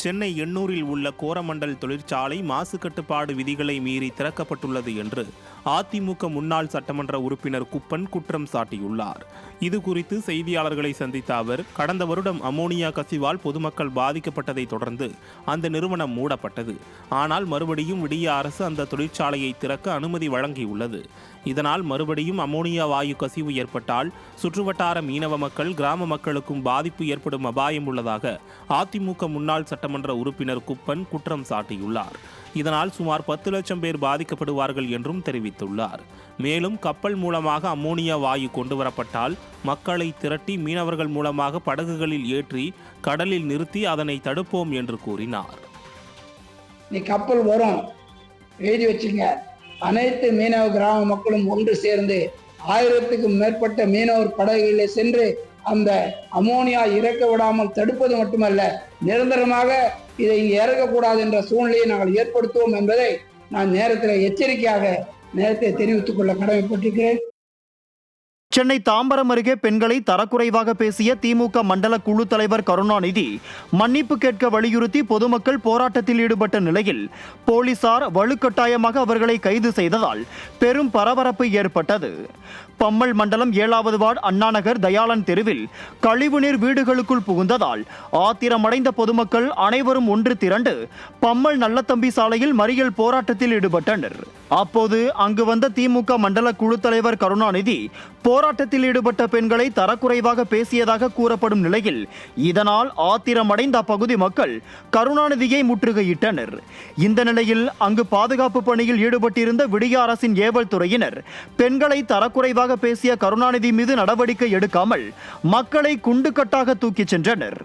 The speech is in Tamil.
சென்னை எண்ணூரில் உள்ள கோரமண்டல் தொழிற்சாலை மாசு கட்டுப்பாடு விதிகளை மீறி திறக்கப்பட்டுள்ளது என்று அதிமுக முன்னாள் சட்டமன்ற உறுப்பினர் குப்பன் குற்றம் சாட்டியுள்ளார். இதுகுறித்து செய்தியாளர்களை சந்தித்த அவர், கடந்த வருடம் அமோனியா கசிவால் பொதுமக்கள் பாதிக்கப்பட்டதை தொடர்ந்து அந்த நிறுவனம் மூடப்பட்டது. ஆனால் மறுபடியும் விடிய அரசு அந்த தொழிற்சாலையை திறக்க அனுமதி வழங்கியுள்ளது. இதனால் மறுபடியும் அமோனியா வாயு கசிவு ஏற்பட்டால் சுற்றுவட்டார மீனவ மக்கள், கிராம மக்களுக்கும் பாதிப்பு ஏற்படும் அபாயம் உள்ளதாக அதிமுக முன்னாள் சட்டமன்ற உறுப்பினர் குப்பன் குற்றம் சாட்டியுள்ளார். இதனால் சுமார் 10 லட்சம் பேர் பாதிக்கப்படுவார்கள் என்றும் தெரிவித்துள்ளார். மேலும் கப்பல் மூலமாக அமோனியா வாயு கொண்டுவரப்பட்டால் மக்களை திரட்டி மீனவர்கள் மூலமாக படகுகளில் ஏற்றி கடலில் நிறுத்தி அதனை தடுப்போம் என்று கூறினார். கப்பல் வரும் எழுதி வச்சுங்க. அனைத்து மீனவ கிராம மக்களும் ஒன்று சேர்ந்து 1000க்கும் மேற்பட்ட மீனவர் படகுகளில் சென்று அந்த அமோனியா இறக்க விடாமல் தடுப்பது மட்டுமல்ல, நிரந்தரமாக இதை இறக்கக்கூடாது என்ற சூழ்நிலையை நாங்கள் ஏற்படுத்துவோம் என்பதை நான் நேரத்தை தெரிவித்துக் கொள்ள கடமைப்பட்டிருக்கிறேன். சென்னை தாம்பரம் அருகே பெண்களை தரக்குறைவாக பேசிய திமுக மண்டல குழு தலைவர் கருணாநிதி மன்னிப்பு கேட்க வலியுறுத்தி பொதுமக்கள் போராட்டத்தில் ஈடுபட்ட நிலையில் போலீசார் வலுக்கட்டாயமாக அவர்களை கைது செய்ததால் பெரும் பரபரப்பு ஏற்பட்டது. பம்மல் மண்டலம் 7வது வார்டு அண்ணாநகர் தயாளன் தெருவில் கழிவுநீர் வீடுகளுக்குள் புகுந்ததால் ஆத்திரமடைந்த பொதுமக்கள் அனைவரும் ஒன்று திரண்டு பம்மல் நல்லத்தம்பி சாலையில் மறியல் போராட்டத்தில் ஈடுபட்டனர். அப்போது அங்கு வந்த திமுக மண்டல குழு தலைவர் கருணாநிதி போராட்டத்தில் ஈடுபட்ட பெண்களை தரக்குறைவாக பேசியதாக கூறப்படும் நிலையில் இதனால் ஆத்திரமடைந்த அப்பகுதி மக்கள் கருணாநிதியை முற்றுகையிட்டனர். இந்த நிலையில் அங்கு பாதுகாப்பு பணியில் ஈடுபட்டிருந்த விடிய அரசின் ஏவல் துறையினர் பெண்களை தரக்குறைவாக பேசிய கருணாநிதி மீது நடவடிக்கை எடுக்காமல் மக்களை குண்டுக்கட்டாக தூக்கிச் சென்றனர்.